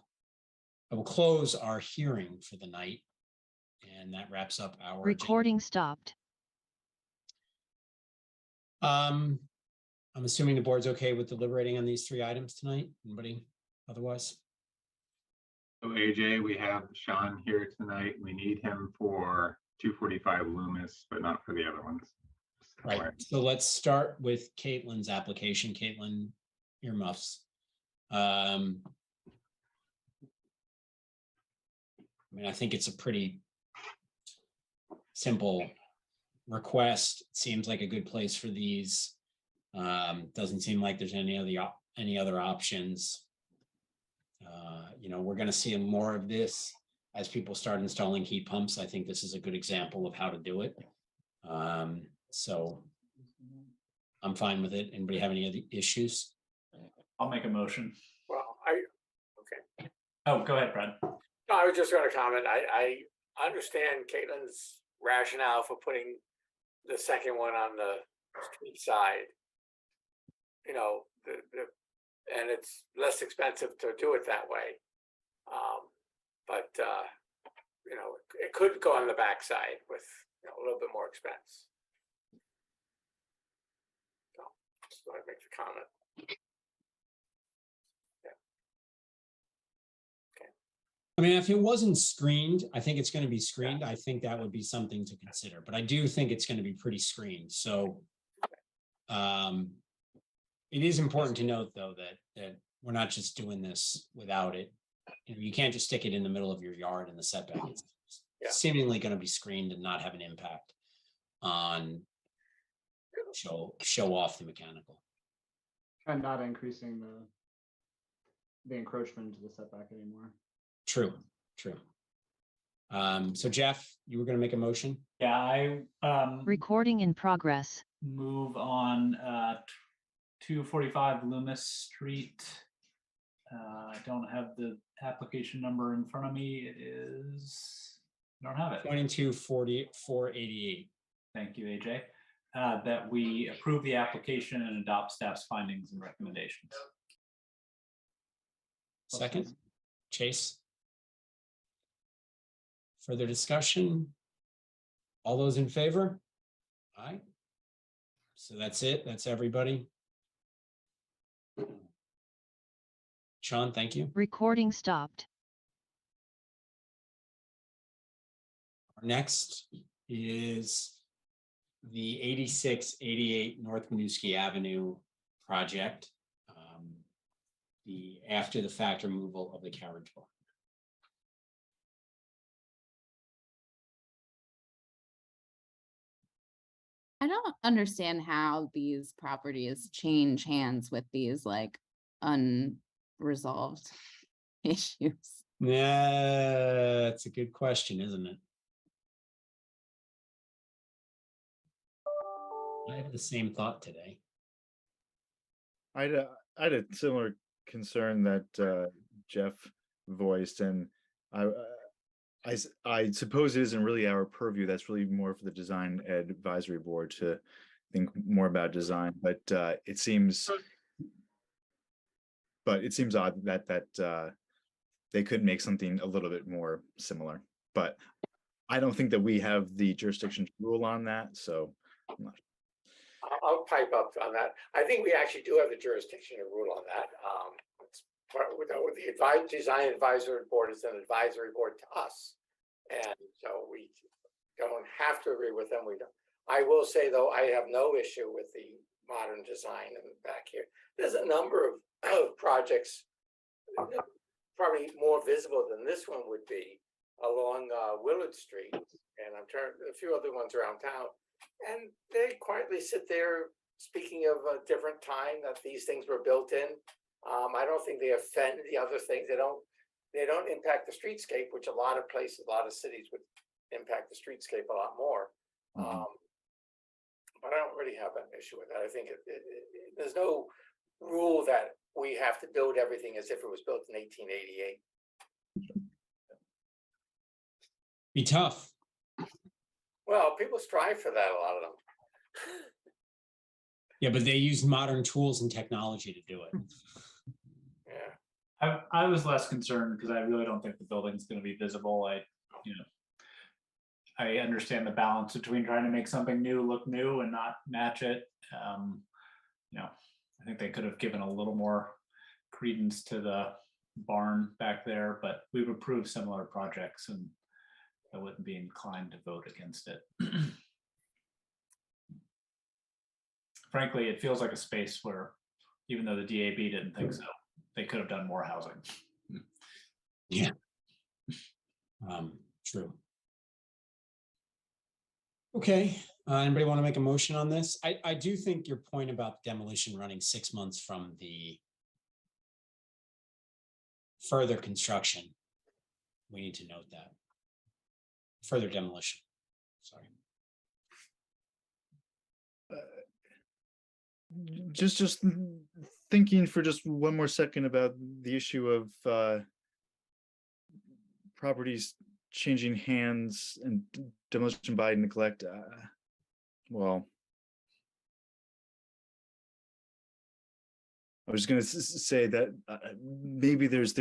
I will close our hearing for the night. And that wraps up our recording stopped. I'm assuming the board's okay with deliberating on these 3 items tonight. Anybody otherwise? So AJ, we have Sean here tonight. We need him for 245 Loomis, but not for the other ones. Right. So let's start with Caitlin's application. Caitlin, earmuffs. I mean, I think it's a pretty simple request. It seems like a good place for these. Doesn't seem like there's any other options. We're going to see more of this as people start installing heat pumps. I think this is a good example of how to do it. So I'm fine with it. Anybody have any other issues? I'll make a motion. Well, okay. Oh, go ahead, Brad. I was just going to comment. I understand Caitlin's rationale for putting the second one on the street side. You know, and it's less expensive to do it that way. But you know, it could go on the backside with, you know, a little bit more expense. So just want to make the comment. I mean, if it wasn't screened, I think it's going to be screened. I think that would be something to consider, but I do think it's going to be pretty screened. So it is important to note, though, that we're not just doing this without it. You can't just stick it in the middle of your yard in the setback. It's seemingly going to be screened and not have an impact on show off the mechanical. Try not increasing the encroachment into the setback anymore. True. So Jeff, you were going to make a motion? Yeah, I Recording in progress. move on 245 Loomis Street. I don't have the application number in front of me. It is, I don't have it. 224488. Thank you, AJ. That we approve the application and adopt staff's findings and recommendations. Second, Chase. Further discussion? All those in favor? Aye. So that's it. That's everybody. Sean, thank you. Recording stopped. Our next is the 8688 North Winooski Avenue project. The after the fact removal of the carriage barn. I don't understand how these properties change hands with these like unresolved issues. Yeah, that's a good question, isn't it? I have the same thought today. I had a similar concern that Jeff voiced, and I suppose it isn't really our purview. That's really more for the design advisory board to think more about design. But it seems odd that they could make something a little bit more similar. But I don't think that we have the jurisdiction to rule on that. So I'm not. I'll pipe up on that. I think we actually do have the jurisdiction to rule on that. It's part with the design advisory board is an advisory board to us, and so we don't have to agree with them. We don't. I will say though, I have no issue with the modern design in the back here. There's a number of projects, probably more visible than this one would be, along Willard Street, and I'm turning a few other ones around town. And they quietly sit there, speaking of a different time that these things were built in. I don't think they offend the other things. They don't impact the streetscape, which a lot of places, a lot of cities would impact the streetscape a lot more. But I don't really have an issue with that. I think there's no rule that we have to build everything as if it was built in 1888. Be tough. Well, people strive for that, a lot of them. Yeah, but they use modern tools and technology to do it. Yeah. I was less concerned because I really don't think the building's going to be visible. I understand the balance between trying to make something new look new and not match it. I think they could have given a little more credence to the barn back there, but we've approved similar projects and I wouldn't be inclined to vote against it. Frankly, it feels like a space where, even though the DAB didn't think so, they could have done more housing. Yeah. True. Okay. Anybody want to make a motion on this? I do think your point about demolition running 6 months from the further construction, we need to note that. Further demolition, sorry. Just thinking for just one more second about the issue of properties changing hands and demolition by neglect, well, I was going to say that maybe there's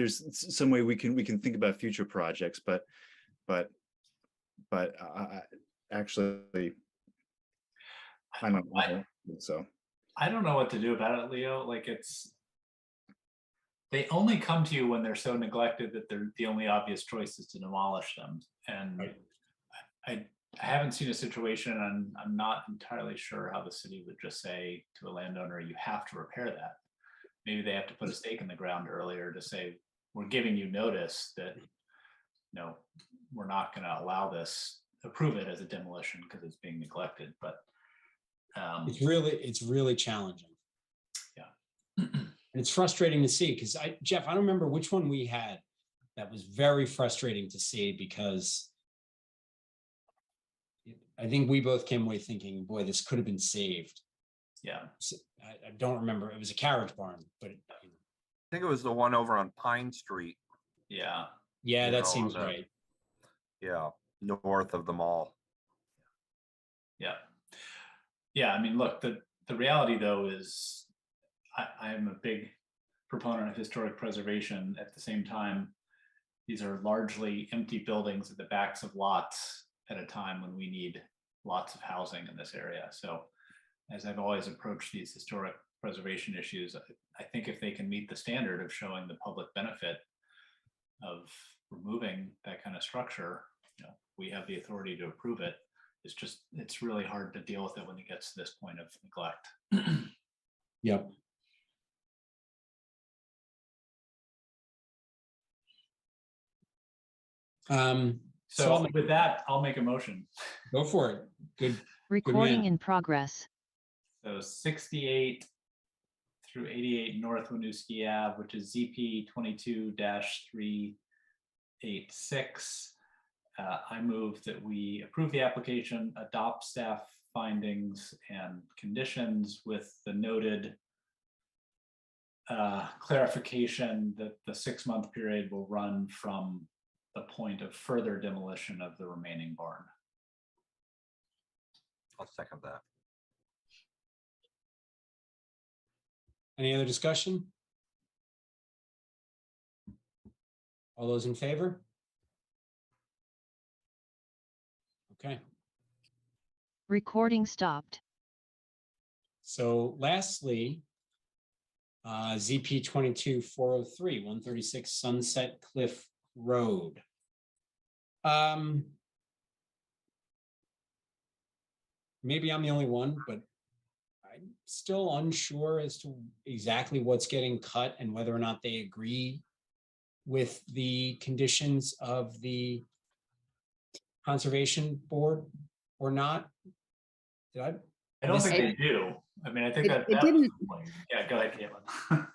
some way we can think about future projects, but actually, I don't know. So I don't know what to do about it, Leo. Like they only come to you when they're so neglected that they're the only obvious choice is to demolish them. And I haven't seen a situation, and I'm not entirely sure how the city would just say to a landowner, you have to repair that. Maybe they have to put a stake in the ground earlier to say, we're giving you notice that, no, we're not going to allow this, approve it as a demolition because it's being neglected. But It's really challenging. Yeah. And it's frustrating to see because Jeff, I don't remember which one we had that was very frustrating to see because I think we both came away thinking, boy, this could have been saved. Yeah. I don't remember. It was a carriage barn, but I think it was the one over on Pine Street. Yeah. Yeah, You that know, seems right. Yeah, north of the mall. Yeah. Yeah. I mean, look, the reality though is I am a big proponent of historic preservation. At the same time, these are largely empty buildings at the backs of lots at a time when we need lots of housing in this area. So as I've always approached these historic preservation issues, I think if they can meet the standard of showing the public benefit of removing that kind of structure, you know, we have the authority to approve it. It's really hard to deal with it when it gets to this point of neglect. Yep. So with that, I'll make a motion. Go for it. Good. Recording man. in progress. So 68 through 88 North Winooski Ave, which is ZP 22-386. I move that we approve the application, adopt staff findings and conditions with the noted clarification that the 6-month period will run from the point of further demolition of the remaining barn. I'll second that. Any other discussion? All those in favor? Okay. Recording stopped. So lastly, ZP 22-403, 136 Sunset Cliff Road. Maybe I'm the only one, but I'm still unsure as to exactly what's getting cut and whether or not they agree with the conditions of the Conservation Board or not. I don't think they do. I mean, I think It didn't. Yeah, go ahead, Caitlin.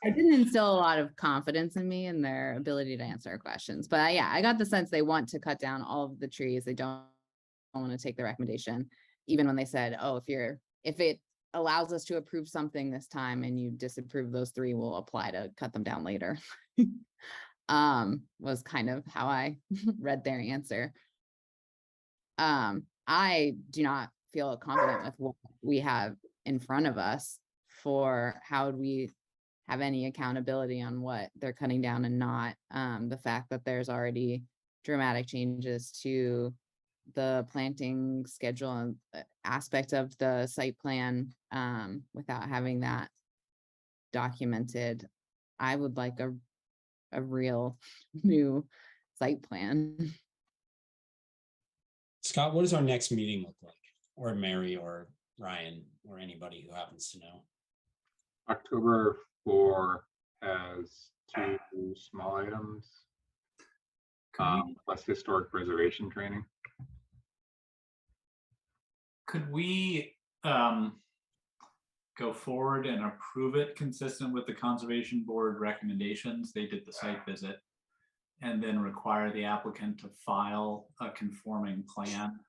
It didn't instill a lot of confidence in me and their ability to answer our questions. But yeah, I got the sense they want to cut down all of the trees. They don't want to take the recommendation, even when they said, "Oh, if it allows us to approve something this time and you disapprove those 3, we'll apply to cut them down later." Was kind of how I read their answer. I do not feel confident with what we have in front of us for how we have any accountability on what they're cutting down and not. The fact that there's already dramatic changes to the planting schedule and aspect of the site plan without having that documented. I would like a real new site plan. Scott, what does our next meeting look like? Or Mary or Ryan or anybody who happens to know? October 4 has 2 small items, plus historic preservation training. Could we go forward and approve it consistent with the Conservation Board recommendations? They did the site visit, and then require the applicant to file a conforming plan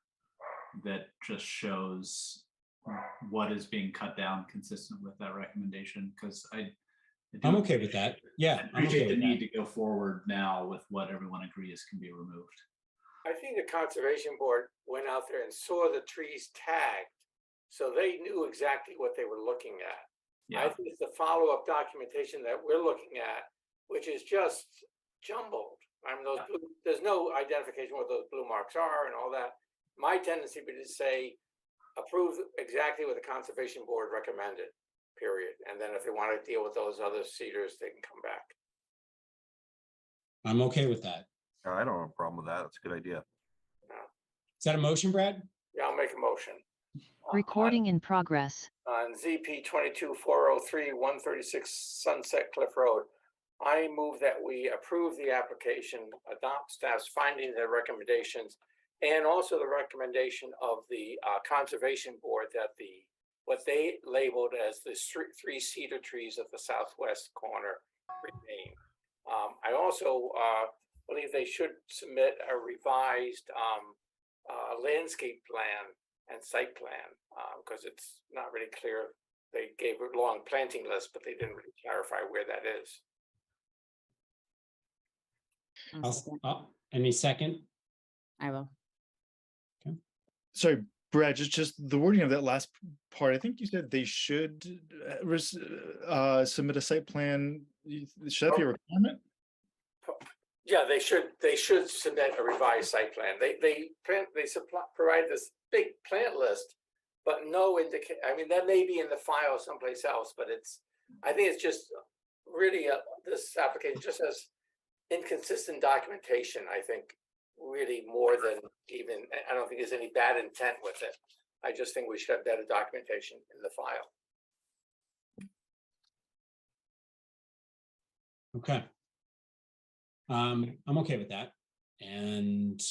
that just shows what is being cut down consistent with that recommendation. Because I'm okay with that. Yeah, I'm okay Appreciate the with need that. to go forward now with what everyone agrees can be removed. I think the conservation board went out there and saw the trees tagged, so they knew exactly what they were looking at. I Yeah, think it's the follow-up documentation that we're looking at, which is just jumbled. I mean, there's no identification what those blue marks are and all that. My tendency would be to say, approve exactly what the conservation board recommended, period. And then if they want to deal with those other cedars, they can come back. I'm okay with that. Yeah, I don't have a problem with that. That's a good idea. Is that a motion, Brad? Yeah, I'll make a motion. Recording in progress. On ZP 22403, 136 Sunset Cliff Road, I move that we approve the application, adopt staff's findings and recommendations, and also the recommendation of the Conservation Board that what they labeled as the three cedar trees at the southwest corner remain. I also believe they should submit a revised landscape plan and site plan, because it's not really clear. They gave a long planting list, but they didn't really clarify where that is. Any second? I will. Sorry, Brad, just the wording of that last part. I think you said they should submit a site plan. Should that be a requirement? Yeah, they should submit a revised site plan. They provide this big plant list, but no I mean, that may be in the file someplace else, but I think it's just really this application just has inconsistent documentation, I think, really more than even, I don't think there's any bad intent with it. I just think we should have better documentation in the file. Okay. I'm okay with that. And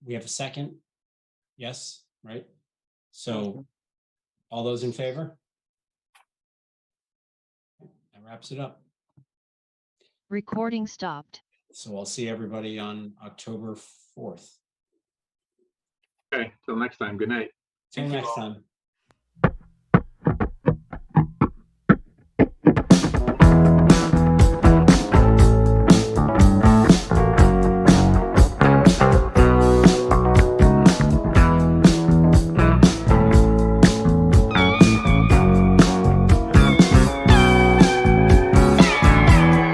we have a second? Yes, right? So all those in favor? That wraps it up. Recording stopped. So I'll see everybody on October 4th. Okay, till next time. Good night. Till Thank you next all. time.